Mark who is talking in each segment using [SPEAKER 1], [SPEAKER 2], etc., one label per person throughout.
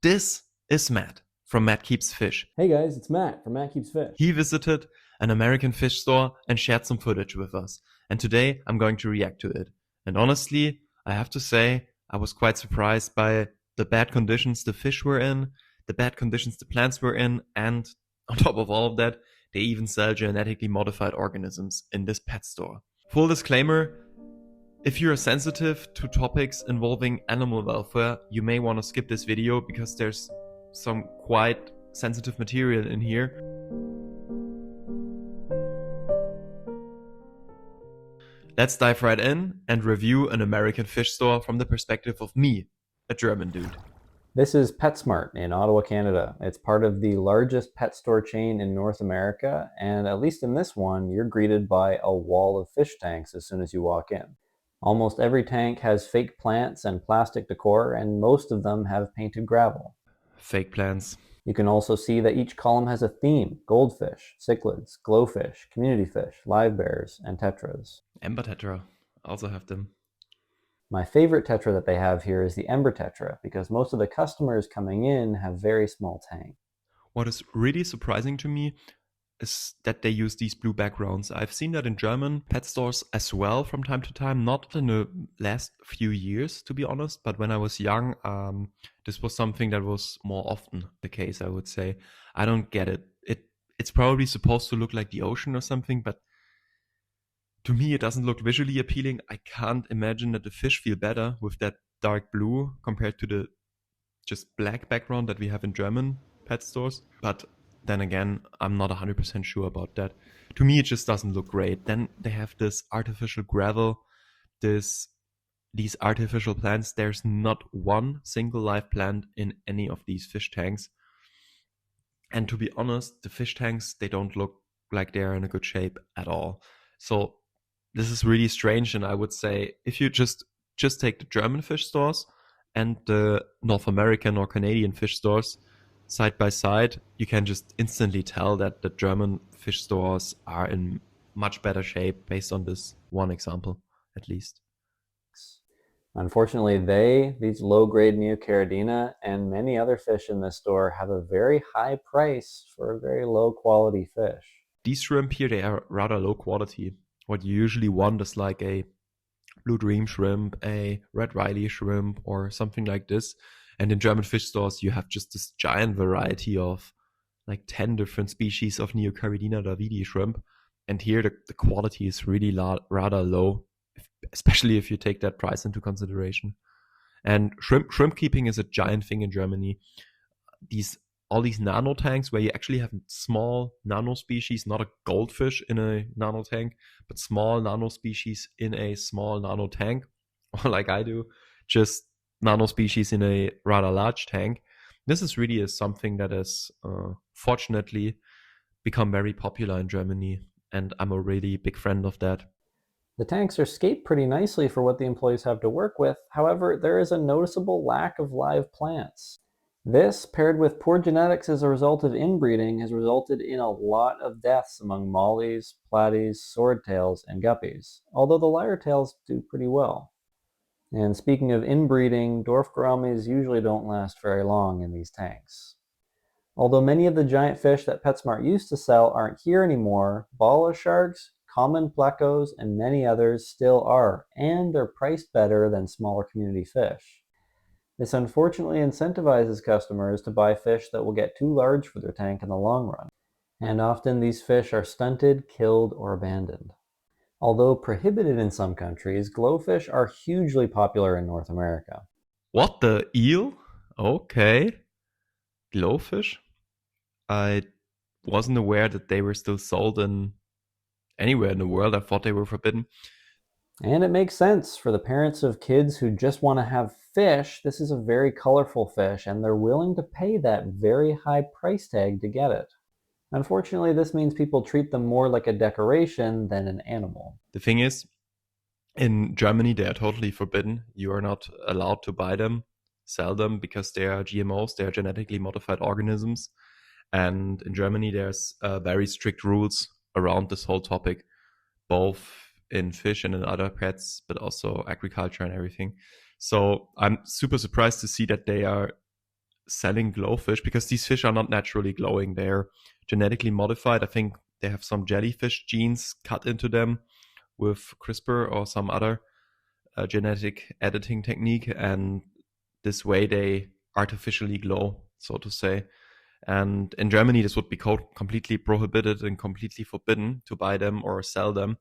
[SPEAKER 1] This is Matt from Matt Keeps Fish.
[SPEAKER 2] Hey guys, it's Matt from Matt Keeps Fish.
[SPEAKER 1] He visited an American fish store and shared some footage with us. And today I'm going to react to it. And honestly, I have to say, I was quite surprised by the bad conditions the fish were in, the bad conditions the plants were in, and on top of all of that, they even sell genetically modified organisms in this pet store. Full disclaimer, if you are sensitive to topics involving animal welfare, you may want to skip this video because there's some quite sensitive material in here. Let's dive right in and review an American fish store from the perspective of me, a German dude.
[SPEAKER 2] This is PetSmart in Ottawa, Canada. It's part of the largest pet store chain in North America, and at least in this one, you're greeted by a wall of fish tanks as soon as you walk in. Almost every tank has fake plants and plastic decor, and most of them have painted gravel.
[SPEAKER 1] Fake plants.
[SPEAKER 2] You can also see that each column has a theme: goldfish, cichlids, glowfish, community fish, live bears, and tetras.
[SPEAKER 1] Ember tetra, also have them.
[SPEAKER 2] My favorite tetra that they have here is the Ember tetra, because most of the customers coming in have very small tanks.
[SPEAKER 1] What is really surprising to me is that they use these blue backgrounds. I've seen that in German pet stores as well from time to time, not in the last few years, to be honest, but when I was young, this was something that was more often the case, I would say. I don't get it. It's probably supposed to look like the ocean or something, but to me, it doesn't look visually appealing. I can't imagine that the fish feel better with that dark blue compared to the just black background that we have in German pet stores. But then again, I'm not 100% sure about that. To me, it just doesn't look great. Then they have this artificial gravel, these artificial plants. There's not one single live plant in any of these fish tanks. And to be honest, the fish tanks, they don't look like they're in a good shape at all. So this is really strange, and I would say if you just take the German fish stores and the North American or Canadian fish stores side by side, you can just instantly tell that the German fish stores are in much better shape based on this one example, at least.
[SPEAKER 2] Unfortunately, these low-grade Neocaridina and many other fish in this store have a very high price for a very low-quality fish.
[SPEAKER 1] These shrimp here, they are rather low quality. What you usually want is like a blue dream shrimp, a red Riley shrimp, or something like this. And in German fish stores, you have just this giant variety of like 10 different species of Neocaridina davidi shrimp. And here the quality is really rather low, especially if you take that price into consideration. And shrimp keeping is a giant thing in Germany. All these nano tanks where you actually have small nano species, not a goldfish in a nano tank, but small nano species in a small nano tank, or like I do, just nano species in a rather large tank. This is really something that has fortunately become very popular in Germany, and I'm a really big friend of that.
[SPEAKER 2] The tanks are scaped pretty nicely for what the employees have to work with. However, there is a noticeable lack of live plants. This, paired with poor genetics as a result of inbreeding, has resulted in a lot of deaths among mollies, platies, swordtails, and guppies, although the lyre-tails do pretty well. And speaking of inbreeding, dwarf gouramis usually don't last very long in these tanks. Although many of the giant fish that PetSmart used to sell aren't here anymore, bala sharks, common plecos, and many others still are, and they're priced better than smaller community fish. This unfortunately incentivizes customers to buy fish that will get too large for their tank in the long run, and often these fish are stunted, killed, or abandoned. Although prohibited in some countries, GloFish are hugely popular in North America.
[SPEAKER 1] What, the eel? Okay. GlowFish? I wasn't aware that they were still sold in anywhere in the world. I thought they were forbidden.
[SPEAKER 2] And it makes sense for the parents of kids who just want to have fish. This is a very colorful fish, and they're willing to pay that very high price tag to get it. Unfortunately, this means people treat them more like a decoration than an animal.
[SPEAKER 1] The thing is, in Germany, they are totally forbidden. You are not allowed to buy them, sell them, because they are GMOs, they are genetically modified organisms. And in Germany, there's very strict rules around this whole topic, both in fish and in other pets, but also agriculture and everything. So I'm super surprised to see that they are selling GlowFish because these fish are not naturally glowing. They're genetically modified. I think they have some jellyfish genes cut into them with CRISPR or some other genetic editing technique, and this way they artificially glow, so to say. And in Germany, this would be completely prohibited and completely forbidden to buy them or sell them,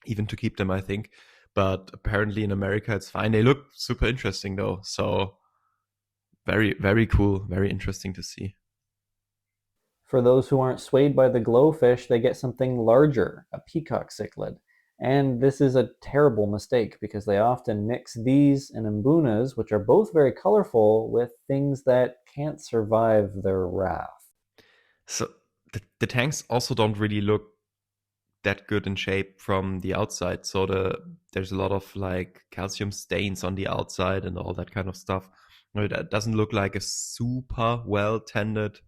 [SPEAKER 1] even to keep them, I think. But apparently in America, it's fine. They look super interesting though. So very, very cool. Very interesting to see.
[SPEAKER 2] For those who aren't swayed by the GloFish, they get something larger, a peacock cichlid. And this is a terrible mistake because they often mix these and mbunas, which are both very colorful, with things that can't survive their wrath.
[SPEAKER 1] So the tanks also don't really look that good in shape from the outside. So there's a lot of like calcium stains on the outside and all that kind of stuff. It doesn't look like a super well tended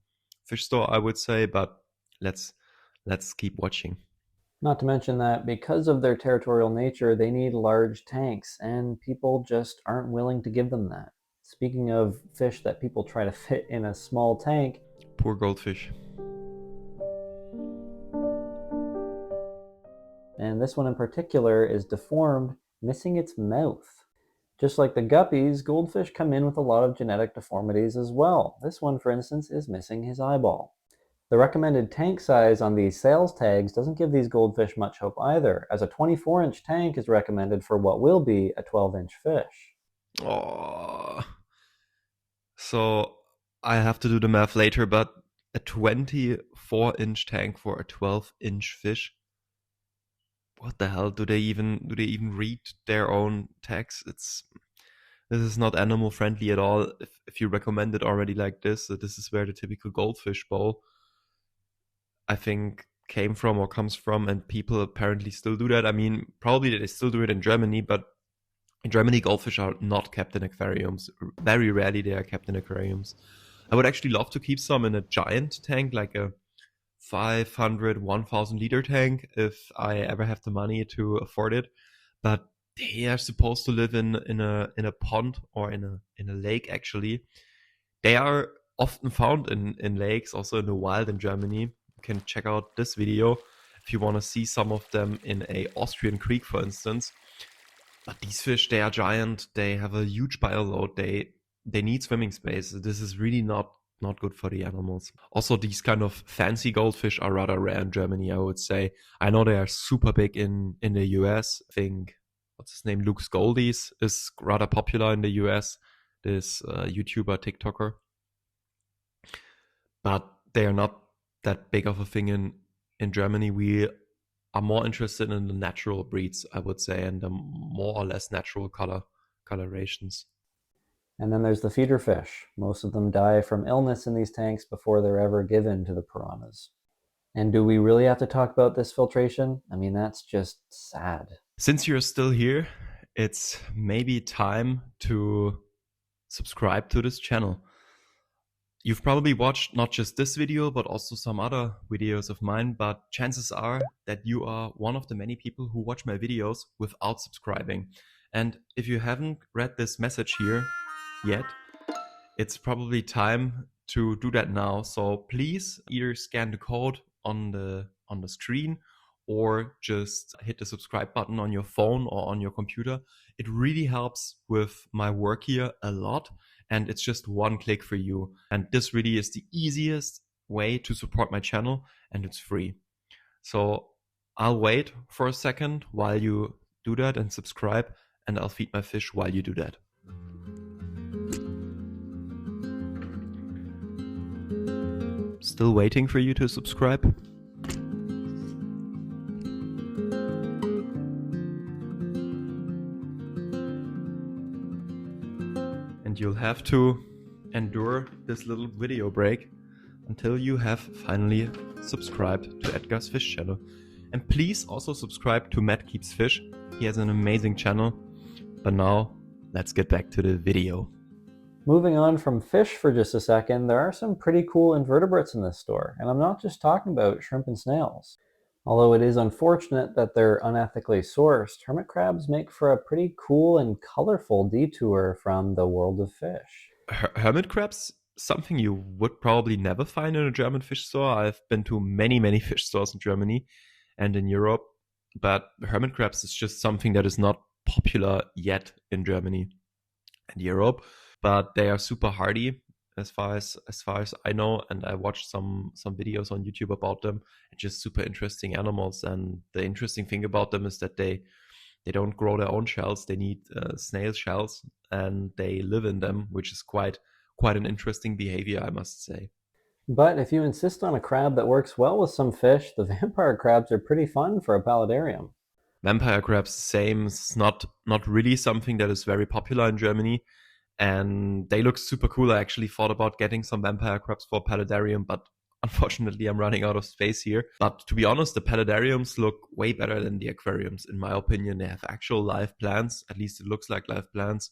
[SPEAKER 1] fish store, I would say, but let's keep watching.
[SPEAKER 2] Not to mention that because of their territorial nature, they need large tanks, and people just aren't willing to give them that. Speaking of fish that people try to fit in a small tank,
[SPEAKER 1] Poor goldfish.
[SPEAKER 2] and this one in particular is deformed, missing its mouth. Just like the guppies, goldfish come in with a lot of genetic deformities as well. This one, for instance, is missing his eyeball. The recommended tank size on these sales tags doesn't give these goldfish much hope either, as a 24-inch tank is recommended for what will be a 12-inch fish.
[SPEAKER 1] Oh, so I have to do the math later, but a 24-inch tank for a 12-inch fish. What the hell? Do they even read their own tags? This is not animal friendly at all. If you recommend it already like this, that this is where the typical goldfish bowl, I think, came from or comes from, and people apparently still do that. I mean, probably they still do it in Germany, but in Germany, goldfish are not kept in aquariums. Very rarely they are kept in aquariums. I would actually love to keep some in a giant tank, like a 500, 1,000 liter tank, if I ever have the money to afford it. But they are supposed to live in a pond or in a lake. Actually, they are often found in lakes, also in the wild in Germany. You can check out this video if you want to see some of them in a Austrian creek, for instance. But these fish, they are giant. They have a huge bioload. They need swimming space. This is really not good for the animals. Also, these kind of fancy goldfish are rather rare in Germany, I would say. I know they are super big in the US. I think, what's his name, Luke's Goldies is rather popular in the US. This YouTuber, TikToker. But they are not that big of a thing in Germany. We are more interested in the natural breeds, I would say, and the more or less natural colorations.
[SPEAKER 2] And then there's the feeder fish. Most of them die from illness in these tanks before they're ever given to the piranhas. And do we really have to talk about this filtration? I mean, that's just sad.
[SPEAKER 1] Since you're still here, it's maybe time to subscribe to this channel. You've probably watched not just this video, but also some other videos of mine, but chances are that you are one of the many people who watch my videos without subscribing. And if you haven't read this message here yet, it's probably time to do that now. So please either scan the code on the screen or just hit the subscribe button on your phone or on your computer. It really helps with my work here a lot, and it's just one click for you. And this really is the easiest way to support my channel, and it's free. So I'll wait for a second while you do that and subscribe, and I'll feed my fish while you do that. Still waiting for you to subscribe? And you'll have to endure this little video break until you have finally subscribed to Edgar's Fish channel. And please also subscribe to Matt Keeps Fish. He has an amazing channel. But now, let's get back to the video.
[SPEAKER 2] Moving on from fish for just a second, there are some pretty cool invertebrates in this store, and I'm not just talking about shrimp and snails. Although it is unfortunate that they're unethically sourced, hermit crabs make for a pretty cool and colorful detour from the world of fish.
[SPEAKER 1] Hermit crabs something you would probably never find in a German fish store. I've been to many, many fish stores in Germany and in Europe, but hermit crabs is just something that is not popular yet in Germany and Europe, but they are super hardy as far as I know, and I watched some videos on YouTube about them. Just super interesting animals, and the interesting thing about them is that they don't grow their own shells. They need snail shells, and they live in them, which is quite an interesting behavior, I must say.
[SPEAKER 2] But if you insist on a crab that works well with some fish, the vampire crabs are pretty fun for a paludarium.
[SPEAKER 1] Vampire crabs, same. It's not really something that is very popular in Germany, and they look super cool. I actually thought about getting some vampire crabs for a paludarium, but unfortunately I'm running out of space here. But to be honest, the paludariums look way better than the aquariums. In my opinion, they have actual live plants. At least it looks like live plants,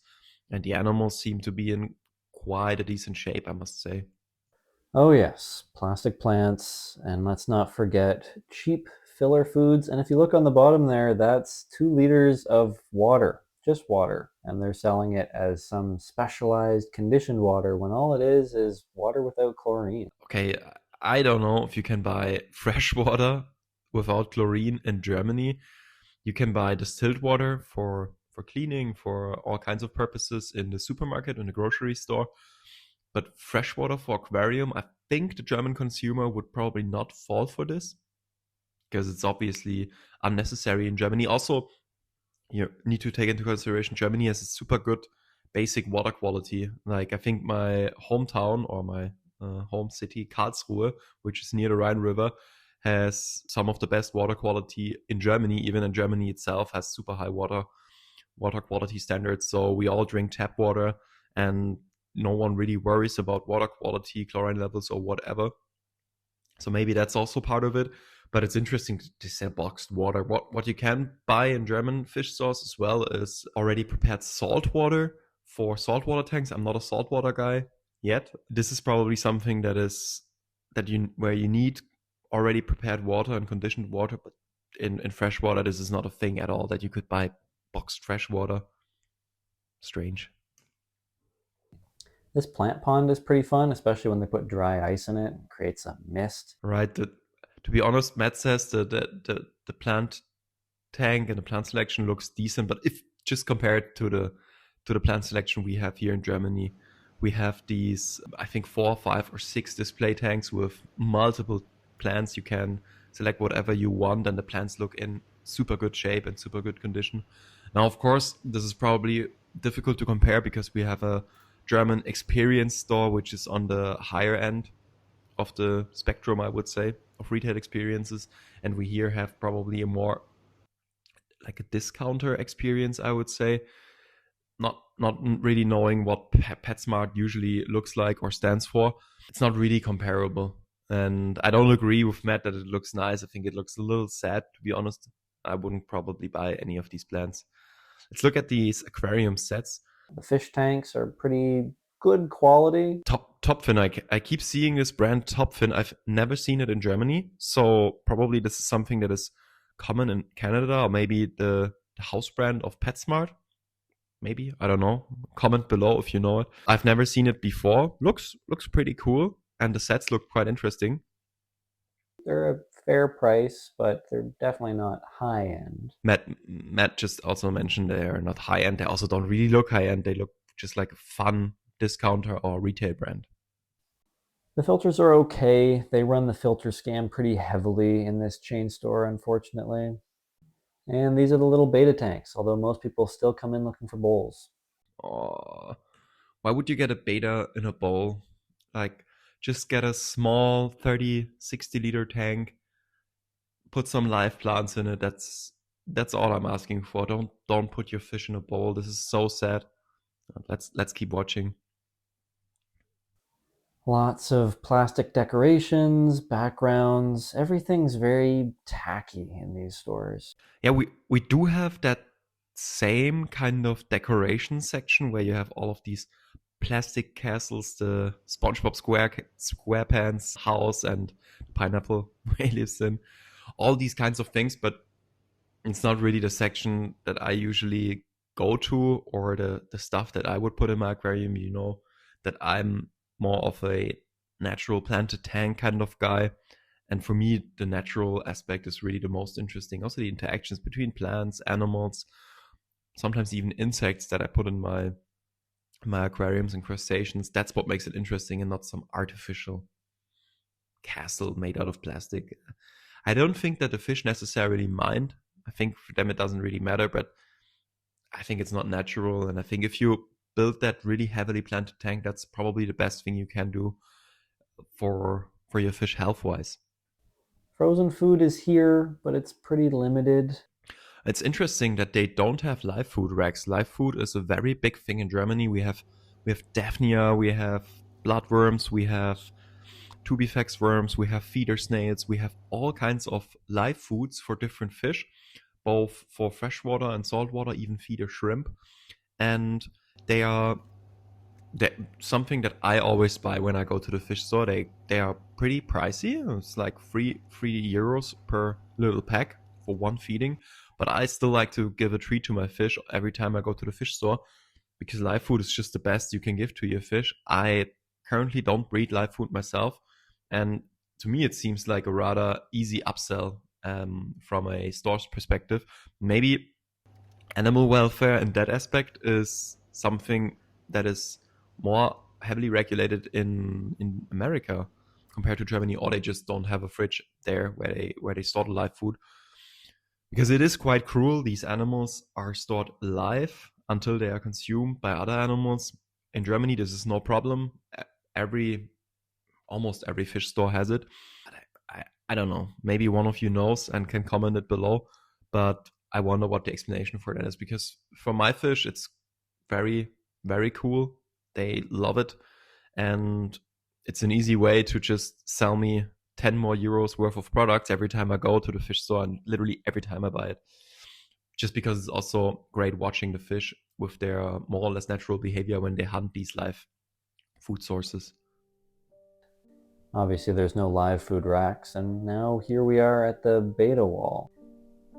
[SPEAKER 1] and the animals seem to be in quite a decent shape, I must say.
[SPEAKER 2] Oh, yes, plastic plants, and let's not forget cheap filler foods. And if you look on the bottom there, that's 2 liters of water, just water. And they're selling it as some specialized conditioned water when all it is water without chlorine.
[SPEAKER 1] Okay, I don't know if you can buy fresh water without chlorine in Germany. You can buy distilled water for cleaning, for all kinds of purposes in the supermarket, in the grocery store. But fresh water for aquarium, I think the German consumer would probably not fall for this because it's obviously unnecessary in Germany. Also, you need to take into consideration Germany has a super good basic water quality. Like I think my hometown or my home city, Karlsruhe, which is near the Rhine River, has some of the best water quality in Germany. Even in Germany itself has super high water quality standards. So we all drink tap water, and no one really worries about water quality, chlorine levels, or whatever. So maybe that's also part of it. But it's interesting to say boxed water. What you can buy in German fish stores as well is already prepared salt water for saltwater tanks. I'm not a saltwater guy yet. This is probably something that you where you need already prepared water and conditioned water, but in fresh water this is not a thing at all that you could buy boxed fresh water. Strange.
[SPEAKER 2] This plant pond is pretty fun, especially when they put dry ice in it. It creates a mist.
[SPEAKER 1] Right. To be honest, Matt says the plant tank and the plant selection looks decent, but if just compared to the plant selection we have here in Germany, we have these I think 4, 5, or 6 display tanks with multiple plants. You can select whatever you want, and the plants look in super good shape and super good condition. Now, of course, this is probably difficult to compare because we have a German experience store, which is on the higher end of the spectrum, I would say, of retail experiences. And we here have probably a more like a discounter experience, I would say. Not really knowing what PetSmart usually looks like or stands for. It's not really comparable. And I don't agree with Matt that it looks nice. I think it looks a little sad, to be honest. I wouldn't probably buy any of these plants. Let's look at these aquarium sets.
[SPEAKER 2] The fish tanks are pretty good quality.
[SPEAKER 1] Topfin. I keep seeing this brand Topfin. I've never seen it in Germany, so probably this is something that is common in Canada, or maybe the house brand of PetSmart. Maybe, I don't know. Comment below if you know it. I've never seen it before. Looks pretty cool, and the sets look quite interesting.
[SPEAKER 2] They're a fair price, but they're definitely not high end.
[SPEAKER 1] Matt just also mentioned they are not high end. They also don't really look high end. They look just like a fun discounter or retail brand.
[SPEAKER 2] The filters are okay. They run the filter scam pretty heavily in this chain store, unfortunately. And these are the little beta tanks, although most people still come in looking for bowls.
[SPEAKER 1] Oh, why would you get a beta in a bowl? Like, just get a small 30, 60 liter tank, put some live plants in it. That's all I'm asking for. Don't put your fish in a bowl. This is so sad. Let's keep watching.
[SPEAKER 2] Lots of plastic decorations, backgrounds. Everything's very tacky in these stores.
[SPEAKER 1] Yeah, we do have that same kind of decoration section where you have all of these plastic castles, the SpongeBob SquarePants house and the pineapple where he lives in, all these kinds of things. But it's not really the section that I usually go to, or the stuff that I would put in my aquarium. You know that I'm more of a natural planted tank kind of guy. And for me, the natural aspect is really the most interesting. Also, the interactions between plants, animals, sometimes even insects that I put in my aquariums and crustaceans. That's what makes it interesting, and not some artificial castle made out of plastic. I don't think that the fish necessarily mind. I think for them it doesn't really matter, but I think it's not natural. And I think if you build that really heavily planted tank, that's probably the best thing you can do for your fish health wise.
[SPEAKER 2] Frozen food is here, but it's pretty limited.
[SPEAKER 1] It's interesting that they don't have live food racks. Live food is a very big thing in Germany. We have Daphnia, we have bloodworms, we have tubifax worms, we have feeder snails, we have all kinds of live foods for different fish, both for freshwater and saltwater, even feeder shrimp. And they are something that I always buy when I go to the fish store. They are pretty pricey. It's like €3 per little pack for one feeding. But I still like to give a treat to my fish every time I go to the fish store, because live food is just the best you can give to your fish. I currently don't breed live food myself, and to me it seems like a rather easy upsell from a store's perspective. Maybe animal welfare in that aspect is something that is more heavily regulated in America compared to Germany, or they just don't have a fridge there where they store the live food, because it is quite cruel. These animals are stored alive until they are consumed by other animals. In Germany, this is no problem. Every Almost every fish store has it. I don't know. Maybe one of you knows and can comment it below. But I wonder what the explanation for that is, because for my fish, it's very, very cool. They love it. And it's an easy way to just sell me 10 more euros worth of products every time I go to the fish store, and literally every time I buy it. Just because it's also great watching the fish with their more or less natural behavior when they hunt these live food sources.
[SPEAKER 2] Obviously, there's no live food racks, and now here we are at the Betta wall.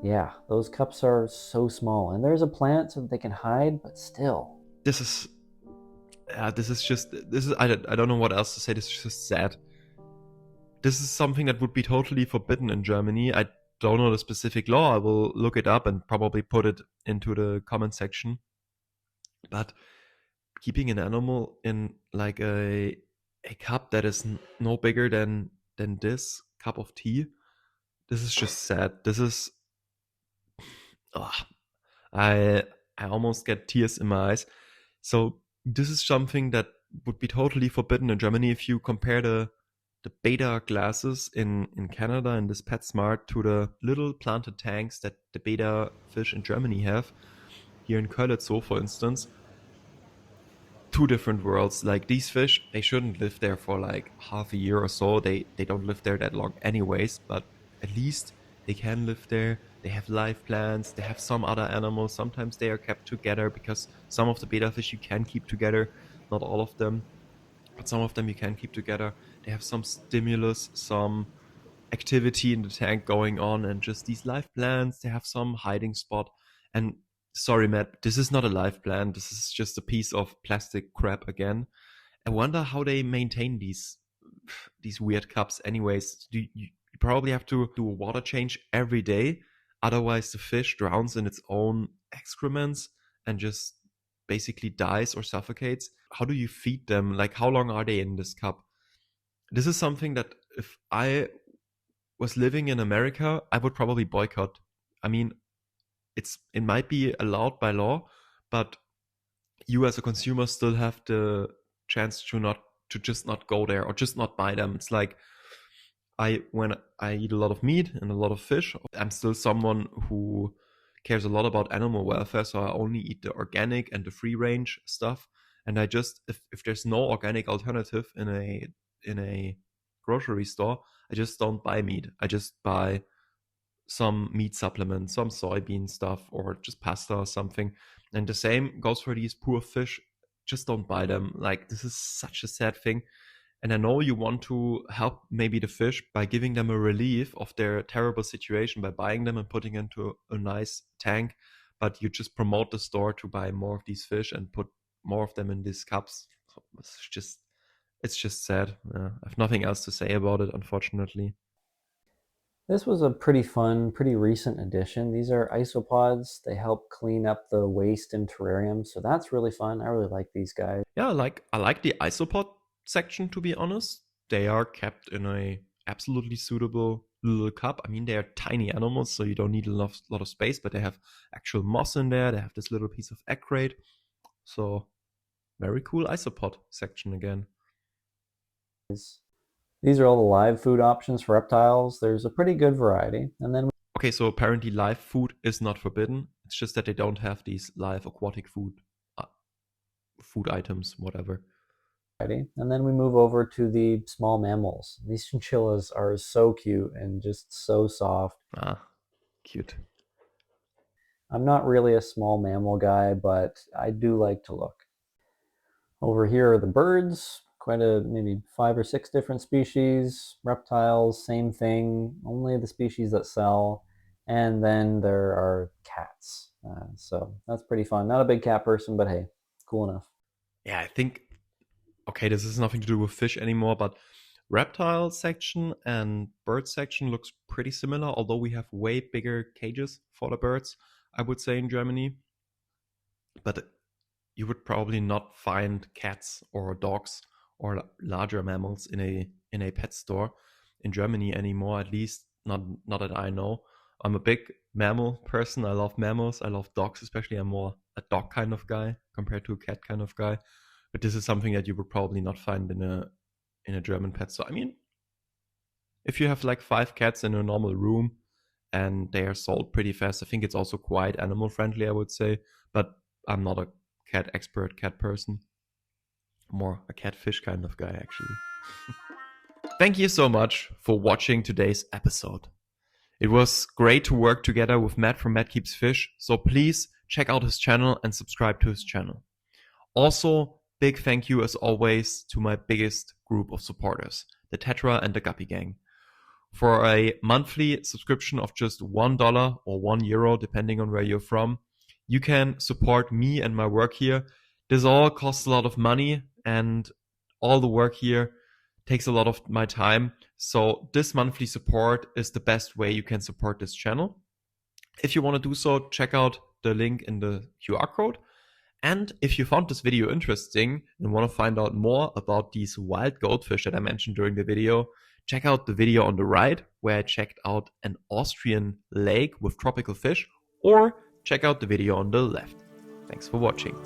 [SPEAKER 2] Yeah, those cups are so small, and there's a plant so that they can hide, but still.
[SPEAKER 1] This is I don't know what else to say. This is just sad. This is something that would be totally forbidden in Germany. I don't know the specific law. I will look it up and probably put it into the comment section. But keeping an animal in like a cup that is no bigger than this cup of tea, this is just sad. This is oh, I I almost get tears in my eyes. So this is something that would be totally forbidden in Germany. If you compare the Betta glasses in Canada and this PetSmart to the little planted tanks that the Betta fish in Germany have, here in Kölle Zoo, for instance, two different worlds. Like, these fish, they shouldn't live there for like half a year or so. They don't live there that long anyways, but at least they can live there. They have live plants, they have some other animals. Sometimes they are kept together, because some of the Betta fish you can keep together, not all of them, but some of them you can keep together. They have some stimulus, some activity in the tank going on, and just these live plants, they have some hiding spot. And sorry, Matt, this is not a live plant. This is just a piece of plastic crap again. I wonder how they maintain these weird cups. Anyways, you probably have to do a water change every day, otherwise the fish drowns in its own excrements and just basically dies or suffocates. How do you feed them? Like, how long are they in this cup? This is something that if I was living in America, I would probably boycott. I mean, it might be allowed by law, but you as a consumer still have the chance to just not go there or just not buy them. It's like, when I eat a lot of meat and a lot of fish, I'm still someone who cares a lot about animal welfare, so I only eat the organic and the free range stuff. And I just, if there's no organic alternative in a grocery store, I just don't buy meat. I just buy some meat supplements, some soybean stuff, or just pasta or something. And the same goes for these poor fish. Just don't buy them. Like, this is such a sad thing. And I know you want to help maybe the fish by giving them a relief of their terrible situation by buying them and putting into a nice tank, but you just promote the store to buy more of these fish and put more of them in these cups. So it's just, It's just sad. I have nothing else to say about it, unfortunately.
[SPEAKER 2] This was a pretty fun, pretty recent addition. These are isopods. They help clean up the waste in terrariums, so that's really fun. I really like these guys.
[SPEAKER 1] Yeah, I like the isopod section, to be honest. They are kept in a absolutely suitable little cup. I mean, they are tiny animals, so you don't need a lot of space, but they have actual moss in there. They have this little piece of egg crate. So very cool isopod section again.
[SPEAKER 2] These are all the live food options for reptiles. There's a pretty good variety. And then
[SPEAKER 1] Okay, so apparently live food is not forbidden. It's just that they don't have these live aquatic food items, whatever.
[SPEAKER 2] we move over to the small mammals. These chinchillas are so cute and just so soft.
[SPEAKER 1] Ah, cute.
[SPEAKER 2] I'm not really a small mammal guy, but I do like to look. Over here are the birds, quite a maybe 5 or 6 different species. Reptiles, same thing, only the species that sell. And then there are cats. So that's pretty fun. Not a big cat person, but hey, cool enough.
[SPEAKER 1] Yeah, I think, okay, this has nothing to do with fish anymore, but reptile section and bird section looks pretty similar, although we have way bigger cages for the birds, I would say, in Germany. But you would probably not find cats or dogs or larger mammals in a pet store in Germany anymore, at least not that I know. I'm a big mammal person. I love mammals. I love dogs, especially. I'm more a dog kind of guy compared to a cat kind of guy. But this is something that you would probably not find in a German pet store. I mean, if you have like 5 cats in a normal room and they are sold pretty fast, I think it's also quite animal friendly, I would say. But I'm not a cat expert, cat person. More a catfish kind of guy, actually. Thank you so much for watching today's episode. It was great to work together with Matt from Matt Keeps Fish, so please check out his channel and subscribe to his channel. Also, big thank you as always to my biggest group of supporters, the Tetra and the Guppy Gang. For a monthly subscription of just $1 or €1, depending on where you're from, you can support me and my work here. This all costs a lot of money, and all the work here takes a lot of my time. So this monthly support is the best way you can support this channel. If you want to do so, check out the link in the QR code. And if you found this video interesting and want to find out more about these wild goldfish that I mentioned during the video, check out the video on the right where I checked out an Austrian lake with tropical fish, or check out the video on the left. Thanks for watching.